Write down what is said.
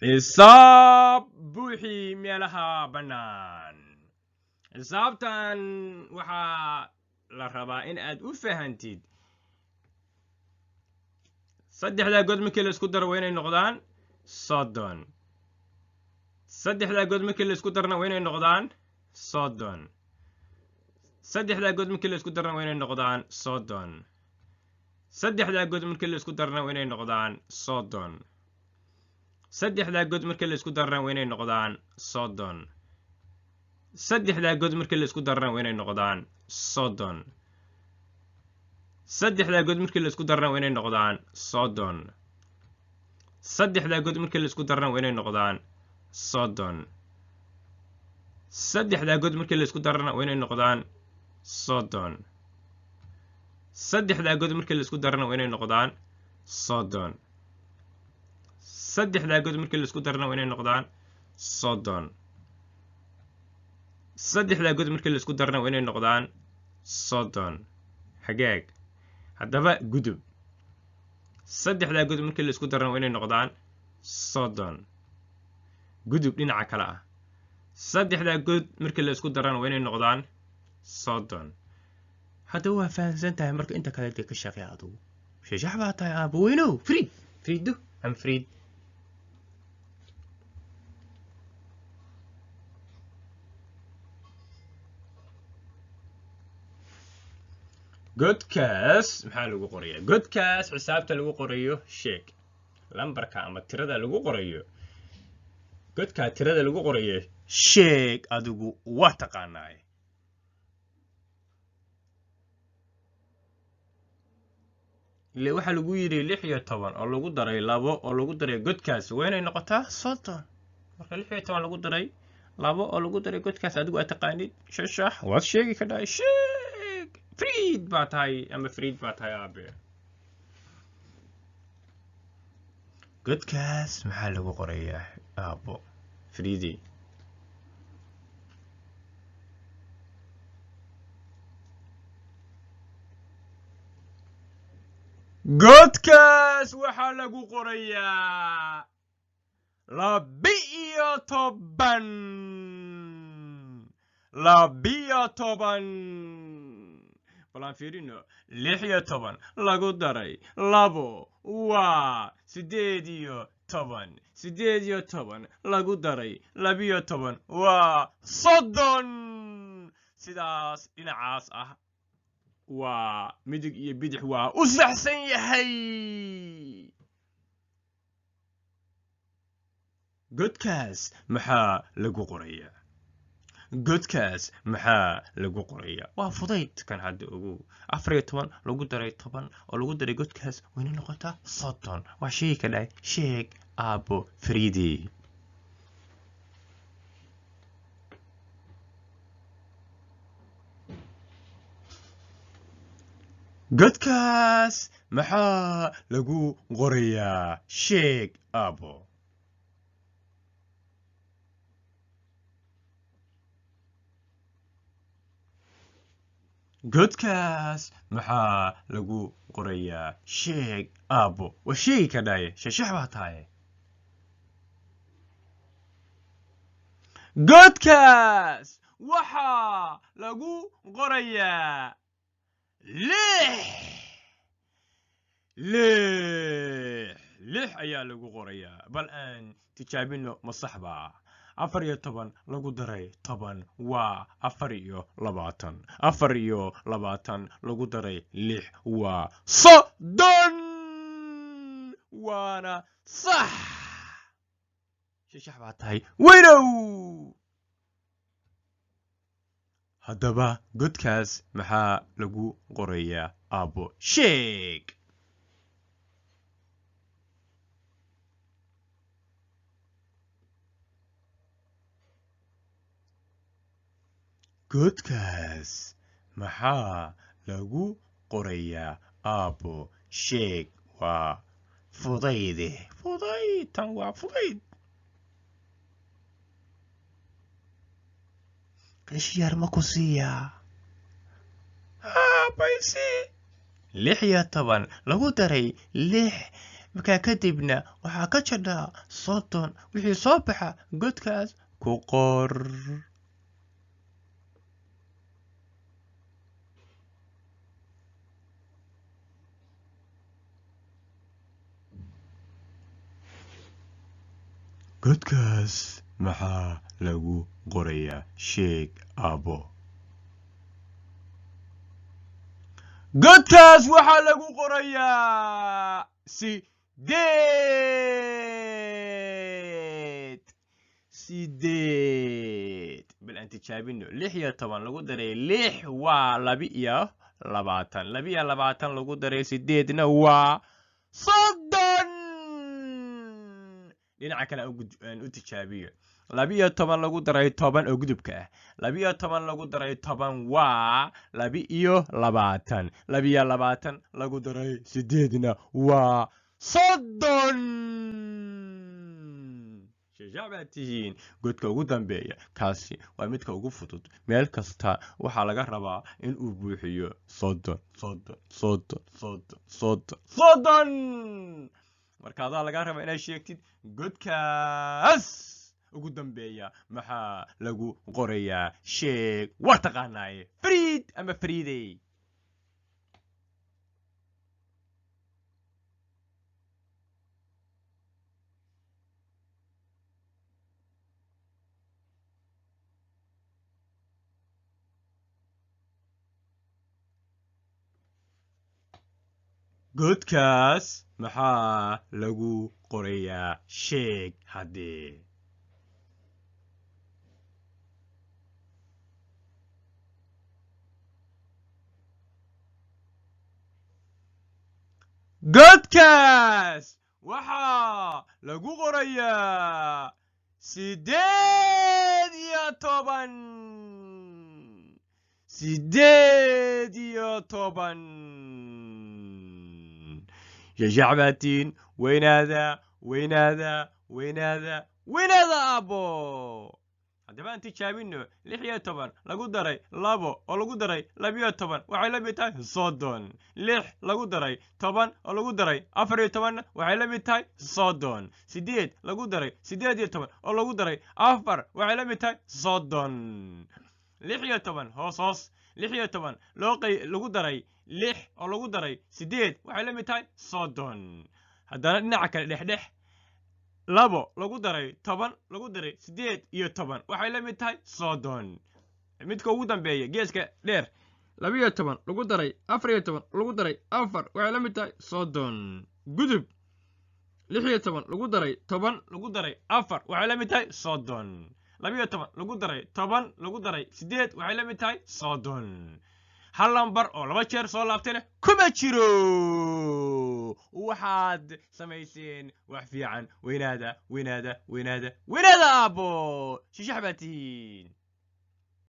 xisaab buuxii meelaha bannaan. xisaabtan waxaa la rabaa in aad u fahantid saddexdaa god markii la isku daro waa inay noqdaan 30. saddexdaa god markii la isku darna waa inay noqdaan 30. saddexdaa god markii la isku darna waa inay noqdaan 30. saddexdaa god markii la isku darna waa inay noqdaan 30. saddexdaa god markii la isku darna waa inay noqdaan 30. saddexdaa god markii la isku darna waa inay noqdaan 30. saddexdaa god markii la isku darna waa inay noqdaan 30. saddexdaa god markii la isku darna waa inay noqdaan 30. saddexdaa god markii la isku darna waa inay noqdaan 30. saddexdaa god markii la isku darna waa inay noqdaan 30. saddexdaa god markii la isku darna waa inay noqdaan 30. saddexdaa god markii la isku darna waa inay noqdaan 30. xagaag haddaba gudub saddexdaa god markii la isku darna waa inay noqdaan 30. gudub dhinaca kale ah saddexdaa god markii la isku darana waa inay noqdaan 30. haddaba waa fahamsan tahay marka inta kale ka shaqee adugu shajax baa tahay aabo weynow friido am friid godkaas maxaa lagu qorayaa godkaas xisaabta lagu qorayo sheeg lambarka ama tirada lagu qorayo godka tirada lagu qorayo sheeg adigu waa taqaanaay ile waxa lagu yiri 16 oo lagu daray 2 oo lagu daray godkaas waa inay noqotaa 30. marka 16 lagu daray 2 oo lagu daray godkaas adigu aad taqaanid shajax waad sheegi ka dhaay sheeg friid baa tahay ama friid baa tahay aabe godkaas maxaa lagu qorayaa aabo friidi godkaas waxaa lagu qorayaa 12 balan fiirino 16 lagu daray 2 waa 18 lagu daray 12 waa 30 sidaas dhinacaas ah waa midig iyo bidix waa u saxsan yahay godkaas maxaa lagu qorayaa godkaas maxaa lagu qorayaa waa fudayd kan hadda ugu 14 lagu daray 10 oo lagu daray godkaas way noqotaa 30 waa shay ka dhaay sheeg aabo friidi godkaas maxaa lagu qorayaa sheeg aabo godkaas maxaa lagu qorayaa sheeg aabo waa shay ka dhaay shajax baa tahay godkaas waxaa lagu qorayaa 6 ayaa lagu qorayaa bal aan tijaabino ma sax baa 14 lagu daray 10 waa 24 lagu daray 6 waa 30 waana sax shajax baa tahay weynow haddaba godkaas maxaa lagu qorayaa aabo sheeg godkaas maxaa lagu qorayaa aabo sheeg waa fudayde tan waa fudayd qishyaar ma ku siiyaa baysi 16 lagu daray 6 markaa kadibna waxaa ka jadhaa 30 wixii soo baxa godkaas ku qor godkaas maxaa lagu qorayaa sheeg aabo godkaas waxaa lagu qorayaa 8 bal aan tijaabino 16 lagu daray 6 waa 22 22 lagu daray 8 na waa 30 dhinaca kale aan u tijaabiyo 12 lagu daray 10 oo gudubka ah 12 lagu daray 10 waa 22 22 lagu daray 8 na waa 30 shajacbaatihiin godka ugu dambeeya kaasi waa midka ugu fudud meel kasta waxaa laga rabaa in uu buuxiyo 30 marka adaa laga rabaa inaad sheegtid godkaas ugu dambeeya maxaa lagu qorayaa sheeg waa taqaanaaye fariid ama fariidey godkaas maxaa lagu qorayaa sheeg haddee godkaas waxaa lagu qorayaa 18 shajacbaatiin weynaada aabo haddaba aan tijaabino 16 lagu daray 2 oo lagu daray 12 waxay la mid tahay 30 6 lagu daray 10 oo lagu daray 14 waxay la mid tahay 30 8 lagu daray 18 oo lagu daray 4 waxay la mid tahay 30 16 hoos 16 lagu daray 6 oo lagu daray 8 waxay la mid tahay 30 haddana dhinaca kale dhexdhex 2 lagu daray 10 lagu daray 8 iyo 10 waxay la mid tahay 30 midka ugu dambeeya geeska dheer 12 lagu daray 14 lagu daray 4 waxay la mid tahay 30 gudub 16 lagu daray 10 lagu daray 4 waxay la mid tahay 30 12 lagu daray 10 lagu daray 8 waxay la mid tahay 30 hal lambar oo 2 jeer soo laabtayna kuma jiro waxaad samayseen wax fiican weynaada aabo shishax baa tihiin